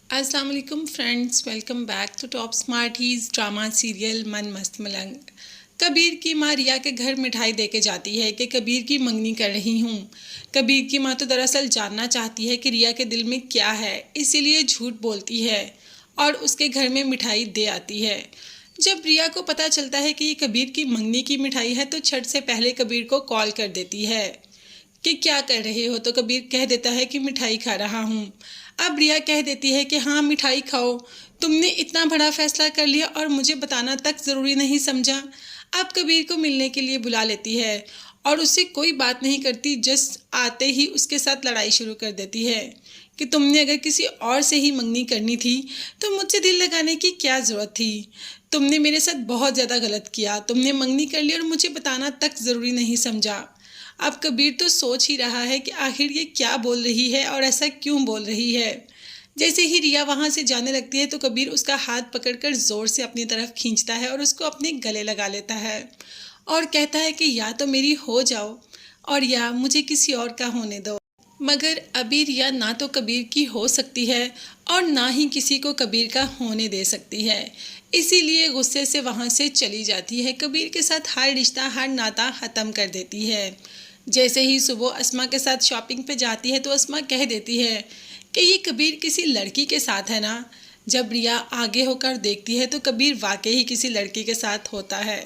अस्सलाम वालेकुम friends, welcome back to top smarties drama serial Mann Mast मलंग। कबीर की माँ रिया के घर मिठाई देके जाती है कि कबीर की मंगनी कर रही हूँ। कबीर की माँ तो दरअसल जानना चाहती है कि रिया के दिल में क्या है, इसीलिए झूठ बोलती है और उसके घर में मिठाई दे आती है। जब रिया को पता चलता है कि ये कबीर की मंगनी की मिठाई है तो छठ से पहले कबीर को कॉल कर देती है कि क्या कर रहे हो, तो कबीर कह देता है कि मिठाई खा रहा हूँ। अब रिया कह देती है कि हाँ मिठाई खाओ, तुमने इतना बड़ा फैसला कर लिया और मुझे बताना तक ज़रूरी नहीं समझा। अब कबीर को मिलने के लिए बुला लेती है और उससे कोई बात नहीं करती, जस्ट आते ही उसके साथ लड़ाई शुरू कर देती है कि तुमने अगर किसी और से ही मंगनी करनी थी तो मुझसे दिल लगाने की क्या ज़रूरत थी। तुमने मेरे साथ बहुत ज़्यादा गलत किया, तुमने मंगनी कर ली और मुझे बताना तक ज़रूरी नहीं समझा। अब कबीर तो सोच ही रहा है कि आखिर ये क्या बोल रही है और ऐसा क्यों बोल रही है। जैसे ही रिया वहाँ से जाने लगती है तो कबीर उसका हाथ पकड़कर ज़ोर से अपनी तरफ खींचता है और उसको अपने गले लगा लेता है और कहता है कि या तो मेरी हो जाओ और या मुझे किसी और का होने दो। मगर अभी रिया ना तो कबीर की हो सकती है और ना ही किसी को कबीर का होने दे सकती है। इसीलिए गुस्से से वहाँ से चली जाती है, कबीर के साथ हर रिश्ता हर नाता ख़त्म कर देती है। जैसे ही सुबह अस्मा के साथ शॉपिंग पे जाती है तो अस्मा कह देती है कि ये कबीर किसी लड़की के साथ है ना। जब रिया आगे होकर देखती है तो कबीर वाकई ही किसी लड़की के साथ होता है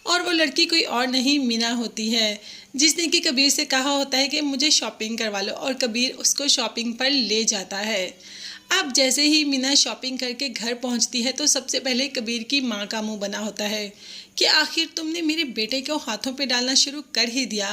और वो लड़की कोई और नहीं मीना होती है, जिसने कि कबीर से कहा होता है कि मुझे शॉपिंग करवा लो और कबीर उसको शॉपिंग पर ले जाता है। अब जैसे ही मीना शॉपिंग करके घर पहुंचती है तो सबसे पहले कबीर की माँ का मुंह बना होता है कि आखिर तुमने मेरे बेटे को हाथों पे डालना शुरू कर ही दिया,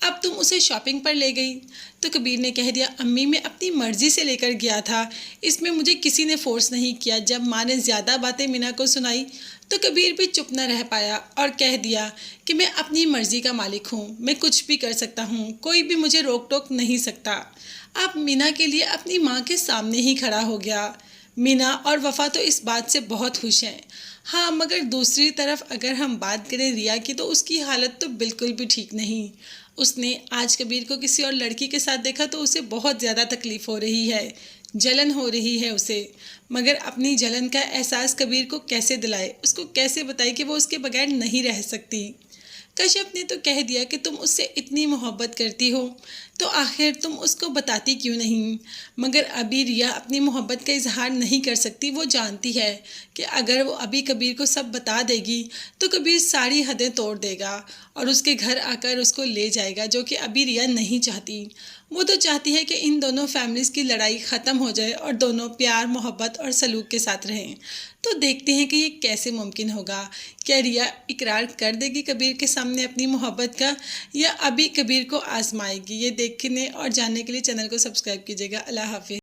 अब तुम उसे शॉपिंग पर ले गई। तो कबीर ने कह दिया, अम्मी मैं अपनी मर्ज़ी से लेकर गया था, इसमें मुझे किसी ने फोर्स नहीं किया। जब माँ ने ज़्यादा बातें मीना को सुनाई तो कबीर भी चुप न रह पाया और कह दिया कि मैं अपनी मर्ज़ी का मालिक हूँ, मैं कुछ भी कर सकता हूँ, कोई भी मुझे रोक टोक नहीं सकता। अब मीना के लिए अपनी माँ के सामने ही खड़ा हो गया। मीना और वफ़ा तो इस बात से बहुत खुश हैं। हाँ, मगर दूसरी तरफ अगर हम बात करें रिया की तो उसकी हालत तो बिल्कुल भी ठीक नहीं। उसने आज कबीर को किसी और लड़की के साथ देखा तो उसे बहुत ज़्यादा तकलीफ़ हो रही है, जलन हो रही है उसे। मगर अपनी जलन का एहसास कबीर को कैसे दिलाए, उसको कैसे बताए कि वो उसके बगैर नहीं रह सकती। कश्यप ने तो कह दिया कि तुम उससे इतनी मोहब्बत करती हो तो आखिर तुम उसको बताती क्यों नहीं। मगर अभी रिया अपनी मोहब्बत का इजहार नहीं कर सकती। वो जानती है कि अगर वो अभी कबीर को सब बता देगी तो कबीर सारी हदें तोड़ देगा और उसके घर आकर उसको ले जाएगा, जो कि अभी रिया नहीं चाहती। वो तो चाहती है कि इन दोनों फैमिलीज़ की लड़ाई ख़त्म हो जाए और दोनों प्यार मोहब्बत और सलूक के साथ रहें। तो देखते हैं कि ये कैसे मुमकिन होगा। क्या रिया इकरार कर देगी कबीर के सामने अपनी मोहब्बत का, या अभी कबीर को आजमाएगी। ये देखने और जानने के लिए चैनल को सब्सक्राइब कीजिएगा। अल्लाह हाफिज़।